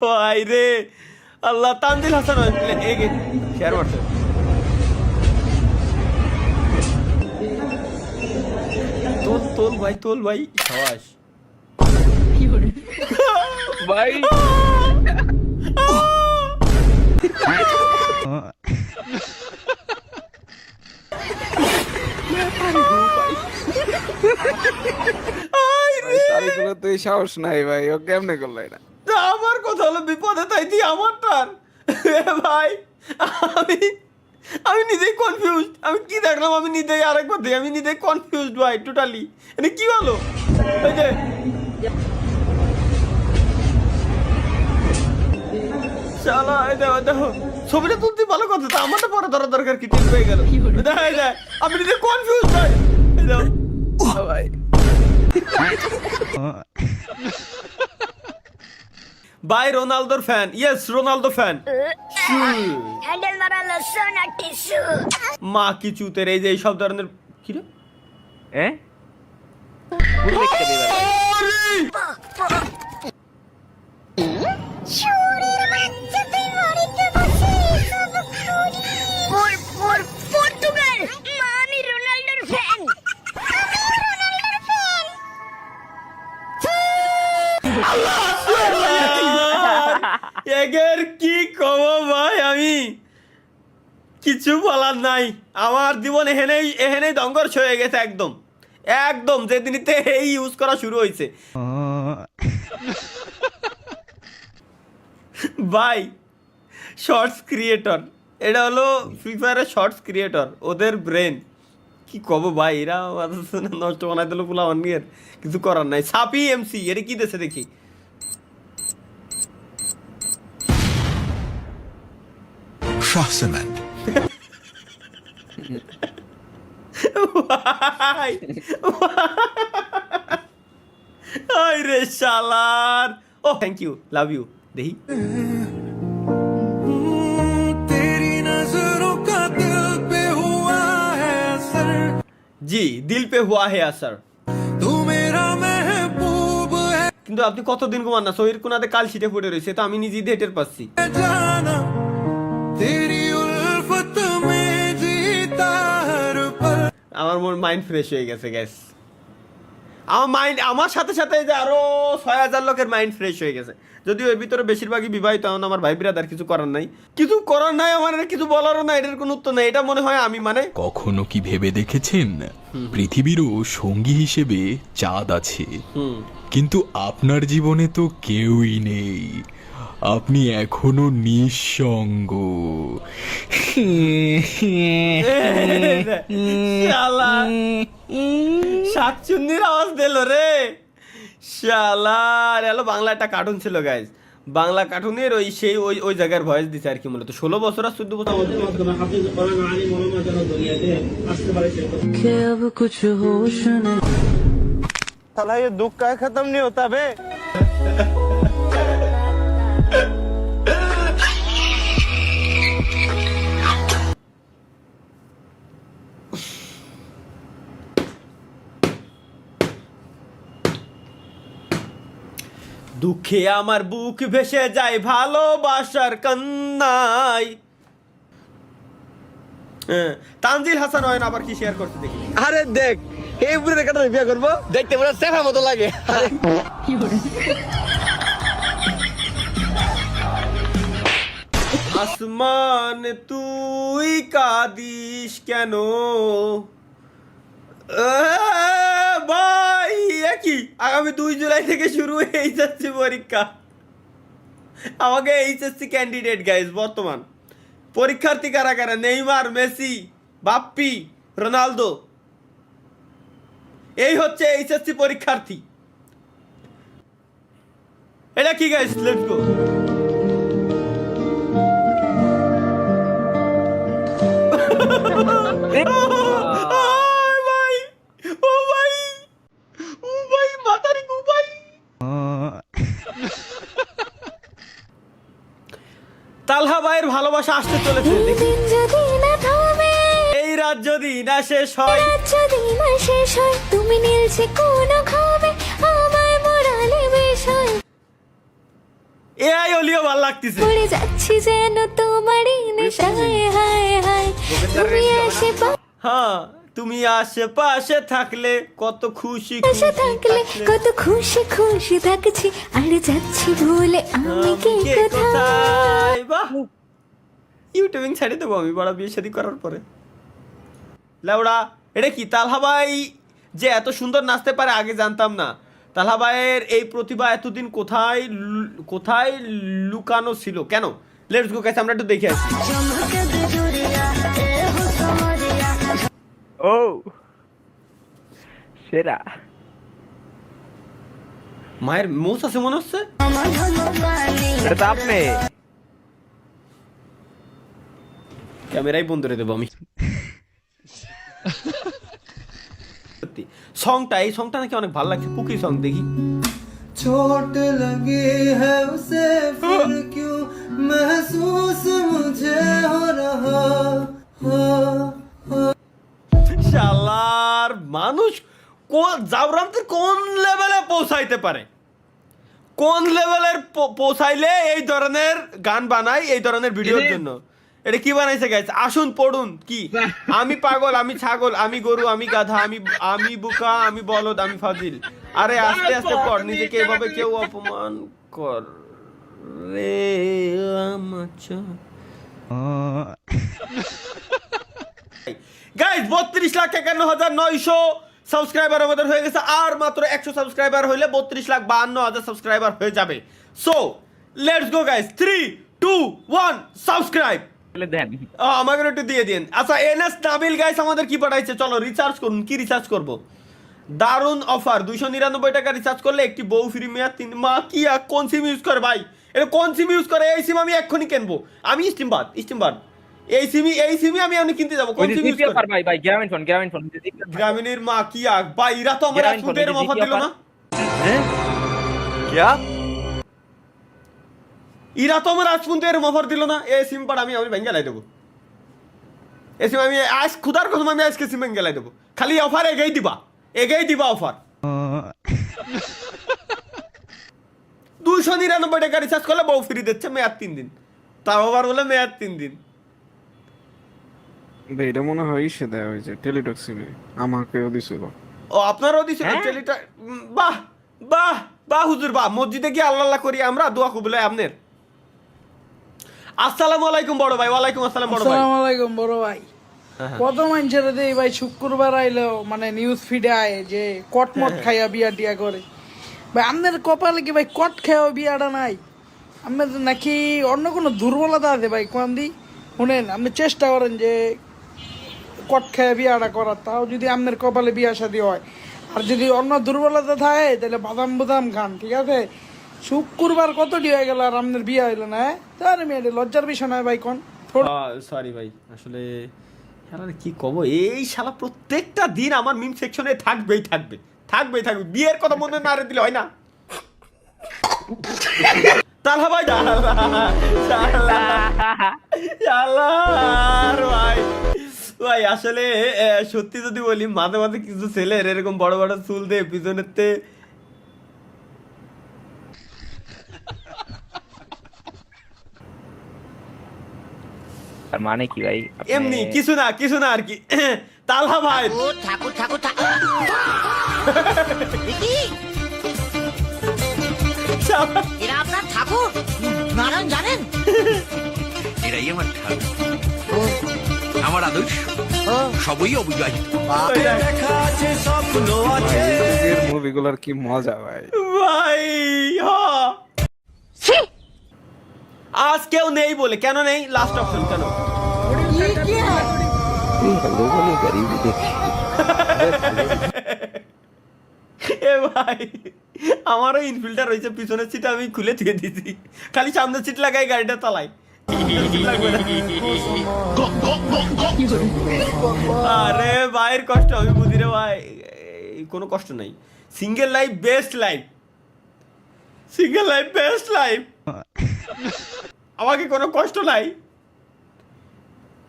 ভাই রে আল্লাহ তানজিল হাসান শেয়ার মারছে তোল ভাই সাবাস ভাই তুই সাহস নাই ভাই, ও কেমনে করলো এটা? আমার কথা হলো বিপদে তাই তুই আমার টান ভাই আমি আমি নিজেই কনফিউজড। আমি কি দেখলাম আমি নিজেই আরেকবার দিই আমি নিজেই কনফিউজড ভাই টোটালি। এটা কি হলো? এই যে শালা এই দেখো ছবিটা তুলতে ভালো কথা তা আমারটা পরে ধরা দরকার কি ঠিক হয়ে গেল। দেখা যায় আমি নিজেই কনফিউজড ভাই। এই দেখো ভাই ভাই রোনালদোর fan. Yes Ronaldo fan. Handle মারা লসন আর টিস্যু মা কি চুতের এই যে এই সব ধরনের কি রে হ্যাঁ পুরো দেখতে দিবা চুরির বাচ্চা তুই বাড়িতে বসে সব খুঁড়ি পর্তুগাল মা আমি রোনাল্ডোর ফ্যান এগের কি কব ভাই আমি কিছু বলার নাই। আমার জীবন এহেনেই ধ্বংস হয়ে গেছে একদম একদম যেদিনতে এই ইউজ করা শুরু হয়েছে ভাই। শর্টস ক্রিয়েটর এটা হলো ফ্রি ফায়ারের শর্টস ক্রিয়েটর ওদের ব্রেন কি কব ভাই এরা নষ্ট বানাই দিল পোলা অন্যের কিছু করার নাই। সাপি এমসি এটা কি দেশে দেখি Shahsamand. ভাই আই রে শালার ও থ্যাংক ইউ লাভ ইউ দেখি জি দিল পে হুয়া হে আসর কিন্তু আপনি কতদিন ঘুমান না শরীর কোনাতে কাল শীতে ফুটে রয়েছে তো আমি নিজেই ডেটের পাচ্ছি। আমার মাইন্ড ফ্রেশ হয়ে গেছে গ্যাস আমার সাথে সাথে যে আরো ৬,০০০ লোকের মাইন্ড ফ্রেশ হয়ে গেছে। যদিও এর ভিতরে বেশিরভাগই বিবাহিত এখন আমার ভাই ব্রাদার কিছু করার নাই আমার কিছু বলারও নাই এটার কোনো উত্তর নেই। এটা মনে হয় আমি মানে কখনো কি ভেবে দেখেছেন পৃথিবীরও সঙ্গী হিসেবে চাঁদ আছে কিন্তু আপনার জীবনে তো কেউই নেই, আপনি এখনো নিঃসঙ্গ। শাকচুন্নির আওয়াজ দিল রে শালার। এলো বাংলা একটা কার্টুন ছিল গাইজ, বাংলা কার্টুনের ওই জায়গার ভয়েস দিছে আর কি মূলত 16 বছর আর 14 বছর। साला ये दुख का खत्म नहीं होता बे। দুঃখে আমার বুক ভেসে যায় ভালোবাসার কান্নায়। তানজিল হাসান হয় আবার কি শেয়ার করতে দেখি। আরে দেখ এই বুড়ে কাটা বিয়ে করবো দেখতে পুরো সেফা মতো লাগে। আসমান তুই কাঁদিস কেন ভাই? একই আগামী 2 জুলাই থেকে শুরু এইচএসসি পরীক্ষা। আমাকে এইচএসসি ক্যান্ডিডেট গাইজ বর্তমান পরীক্ষার্থী কারা কারা? নেইমার, মেসি, বাপ্পি, রোনালদো এই হচ্ছে এইচএসসি পরীক্ষার্থী। এটা কি গাইজ লেটস গো। তালহা ভাইয়ের ভালোবাসা আসতে চলেছে। এই রাত যদি না শেষ হয় তুমি নীলছে কোন খাবে আমায় মোরালে বিষয় এআই অলিও ভালো লাগতেছে। পড়ে যাচ্ছি যেন তোমারই নেশায়, হায় হায় তুমি আশেপাশে হ্যাঁ, তুমি আশেপাশে থাকলে কত খুশি থাকলে কত খুশি খুশি থাকছি, আর যাচ্ছি ভুলে আমি কে কোথায়। কোথায়। বাহ, ইউটিউবিং ছেড়ে দেবো আমি বড় বিয়ে শাদী করার পরে। লেওড়া, এটা কি তালহা ভাই যে এত সুন্দর নাচতে পারে আগে জানতাম না। তালহা ভাইয়ের এই প্রতিভা এতদিন কোথায় কোথায় লুকানো ছিল কেন? লেটস গো গাইস, আমরা একটু দেখে আসি। ও সেরা মায়ের মোষ আছে মনে হচ্ছে। এটা তো আপনি ক্যামেরাই বন্ধ করে দেবো আমি। সত্যি সংটা, এই সংটা নাকি অনেক ভালো লাগছে। পুকি সং দেখি। चोट लगी है उसे फिर क्यों महसूस मुझे हो रहा हो শালার মানুষ জাউরামতে কোন লেভেলে পৌঁছাইতে পারে, কোন লেভেলের পৌঁছাইলে এই ধরনের গান বানাই এই ধরনের ভিডিওর জন্য। এটা কি বানাইছে গাইস? আসুন পড়ুন। কি আমি পাগল, আমি ছাগল, আমি গরু, আমি গাধা, আমি বুকা, আমি বলদ, আমি ফাজিল। আরে আস্তে আস্তে পড়, নিজেকে এভাবে কেউ অপমান কর রে আমাচা। গাইস 32,51,900 সাবস্ক্রাইবার আমাদের হয়ে গেছে। আর মাত্র 100 সাবস্ক্রাইবার হইলে 32,52,000 সাবস্ক্রাইবার হয়ে যাবে। So let's go guys, 3 2 1 subscribe দেন। আমাকে একটু দিয়ে দিন। আচ্ছা, এনএস নাবিল গাইস আমাদের কি পাঠাইছে, চলো রিচার্জ করুন। কি রিচার্জ করব? দারুন অফার, 299 টাকা রিচার্জ করলে একটি বউ ফ্রি মেয়াদ 3 মা। কি কোন সিম ইউজ করে ভাই? এটা কোন সিম ইউজ করে? এই সিম আমি এক্ষুনি কিনবো। আমি স্টিমবাদ এই সিমি আমি কিনতে যাবো। কোন সিম ইউজ করে ভাই? ভাই গ্রামীণ ফোন গ্রামীণের মা। কি ভাই, এরা তো আমার রাজপুতের অফার দিল না। क्या এরা তো আমার রাজপুতের অফার দিল না। এই সিম পার আমি ভেঙে লাই দেবো। এই সিম আমি আজ খুদার কসম আমি আজকে সিম ভেঙে লাই দেবো। খালি অফার এগেই দিবা অফার। 299 টাকা রিচার্জ করলে বউ ফ্রি দিচ্ছে মেয়াদ 3 দিন। তাও আবার বলে মেয়াদ 3 দিন। এটা মনে হয় সে দেওয়া হয়েছে টেলিটক সিমে, আমাকেও দিছিল। ও আপনারও দিছিল টেলিটা। বাহ বাহ বাহ হুজুর বাহ। মসজিদে গিয়ে আল্লাহ আল্লাহ করি আমরা, দোয়া কবুল হয় আপনার। আসসালামু আলাইকুম বড় ভাই। ওয়ালাইকুম আসসালাম বড় ভাই। আসসালামু আলাইকুম বড় ভাই। কত মানুষের দেই ভাই শুক্রবার আইলেও মানে নিউজ ফিডে আয় যে কটমট খাইয়া বিয়া টিয়া করে। ভাই আপনার কপালে কি ভাই কট খাইয়া বিয়াটা নাই? আপনার নাকি অন্য কোনো দুর্বলতা আছে ভাই? কোন দি শুনেন, আপনি চেষ্টা করেন যে কট খাইয়া বিয়াটা করার, তাও যদি আপনার কপালে বিয়া শাদী হয়। আর যদি অন্য দুর্বলতা থাকে তাহলে বাদাম বুদাম খান, ঠিক আছে? শুক্রবার কতটি হয়ে গেল আর আপনার বিয়ে হইলো না? তার মেয়ে লজ্জার বিষয় নয় ভাই। কোন সরি ভাই, আসলে শালার কি কব, এই শালা প্রত্যেকটা দিন আমার মিম সেকশনে থাকবেই থাকবে। বিয়ের কথা মনে না দিলে হয় না। তালহা ভাই ভাই আসলে সত্যি যদি বলি, মাঝে মাঝে কিছু ছেলের এরকম বড় বড় চুল দিয়ে পিছনেতে মানে কি ভাই? এমনি কিছু না আর কি। তালহা ভাই ঠাকুর এরা আপনার ঠাকুর নারায়ণ জানেন? এরাই আমার ঠাকুর, আমার আদর্শ, সবই অবিবাহিত। মুভিগুলোর কি মজা ভাই। ভাই আজ কেউ নেই বলে, কেন নেই? লাস্ট অপশন কেন? এ ভাই আমারও ইনফিল্টার রয়েছে, পিছনের সিট আমি খুলে দিয়ে দিছি, খালি সামনের সিট লাগাই গাড়িটা চালাই। আরে ভাইয়ের কষ্ট আমি বুঝি রে ভাই, কোনো কষ্ট নাই। সিঙ্গেল লাইফ বেস্ট লাইফ, আমাকে কোনো কষ্ট নাই।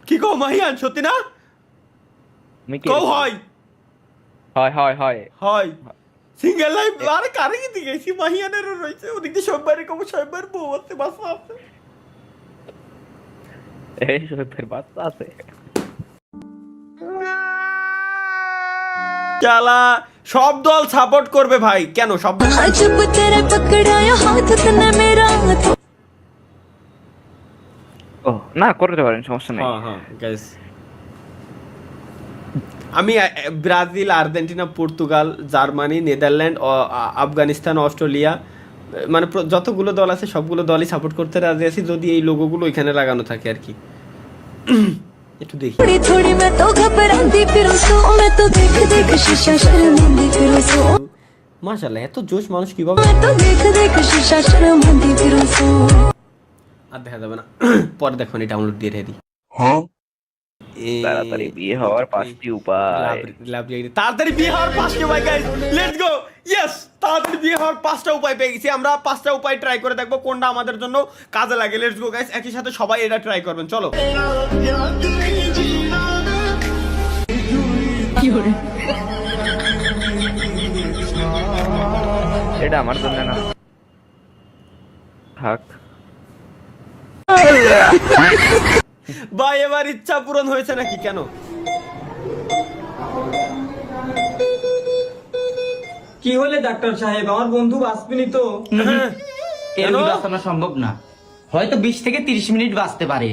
কি কও মাহিয়ান, সত্যি না? কও হয় সিঙ্গেল লাইফ আরে কারে কি দিয়েছি মাহিয়ানেরও রয়েছে ওদিকে সববারই কম সববার বউ আছে বাসা আছে এই সবের বাচ্চা আছে। চালা সব দল সাপোর্ট করবে ভাই কেন সব দল जब तेरा पकड़ाया हाथ तूने मेरा ও না করতে পারেন, সমস্যা নেই। হ্যাঁ হ্যাঁ গাইস আমি Brazil, Argentina, Portugal, Germany, Netherland, Afghanistan, Australia মানে যতগুলো দল আছে সবগুলো দলই সাপোর্ট করতে রাজি আছি যদি এই লোগোগুলো এখানে লাগানো থাকে আর কি। একটু দেখি थोड़ी थोड़ी मैं तो घबराती फिरूं सो मैं तो देख देख शीशा शर्मांदी फिरूं सो মাশাআল্লাহ এত জোশ মানুষ কিভাবে मैं तो देख देख शीशा शर्मांदी फिरूं सो আর দেখা যাবে না পরে দেখো নি ডাউনলোড দিয়ে রেডি তাড়াতাড়ি বিয়ে হওয়ার 5টি উপায়। তাড়াতাড়ি বিয়ে হওয়ার 5টি উপায় গাইস লেটস গো ইয়েস তাড়াতাড়ি বিয়ে হওয়ার 5টা উপায় পেয়ে গেছি আমরা 5টা উপায় ট্রাই করে দেখবো কোনটা আমাদের জন্য কাজে লাগে লেটস গো গাইস একই সাথে সবাই এটা ট্রাই করবেন চলো এটা আমার জন্য না, থাক। ভাই এবার ইচ্ছা পূরণ হয়েছে নাকি কেন কি হলে ডাক্তার সাহেব আমার বন্ধু বাঁচবেনি তো? কেন? বাঁচানো সম্ভব না, হয়তো 20 থেকে 30 মিনিট বাঁচতে পারে।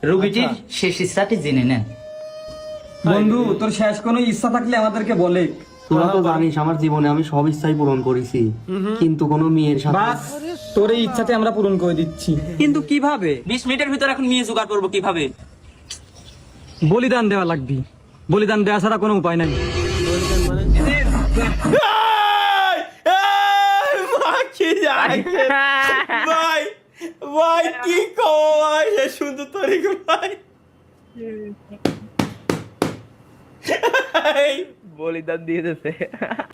রোগীটির শেষ ইচ্ছাটি জেনে নেন। বন্ধু তোর শেষ কোনো ইচ্ছা থাকলে আমাদেরকে বলে। তোরা তো জানিস আমার জীবনে আমি সব ইচ্ছাই পূরণ করেছি, কিন্তু কোনো মেয়ের সাথে বাস তোর এই ইচ্ছাতে আমরা পূরণ করে দিচ্ছি। কিন্তু কিভাবে? 20 মিনিটের ভিতর এখন মেয়ে জোগাড় করবো কিভাবে? বলিদান দেওয়া লাগবে, বলিদান দেওয়া ছাড়া কোনো উপায় নাই। ভাই ভাই কি কো ভাই এ সুন্দর তরিকা ভাই বলিদান দিয়ে দিতেছে।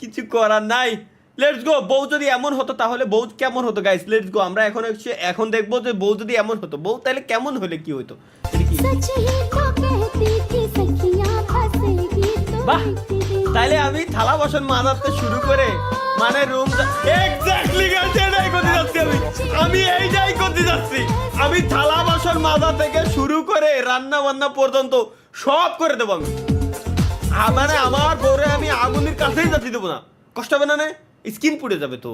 কিছু করার নাই লেটস গো বউ যদি এমন হতো তাহলে বউ কেমন হতো গাইস লেটস গো আমরা এখন দেখবো যে বউ যদি এমন হতো বউ তাহলে কেমন হলে কি হতো सच ही तो कहती थी सखियां फंसेगी तो বাহ তাহলে আমি থালা বাসন মাজাতে শুরু করে মানে রুম এক্স্যাক্টলি গাইস এটাই করতে যাচ্ছি আমি এইটাই করতে যাচ্ছি আমি থালা বাসন মাজা থেকে শুরু করে রান্না বান্না পর্যন্ত সব করে দেবো আমি মানে আমার বউরে আমি আগুনের কাছেই যাচ্ছি দেবো না কষ্ট হবে না স্কিন পুড়ে যাবে তো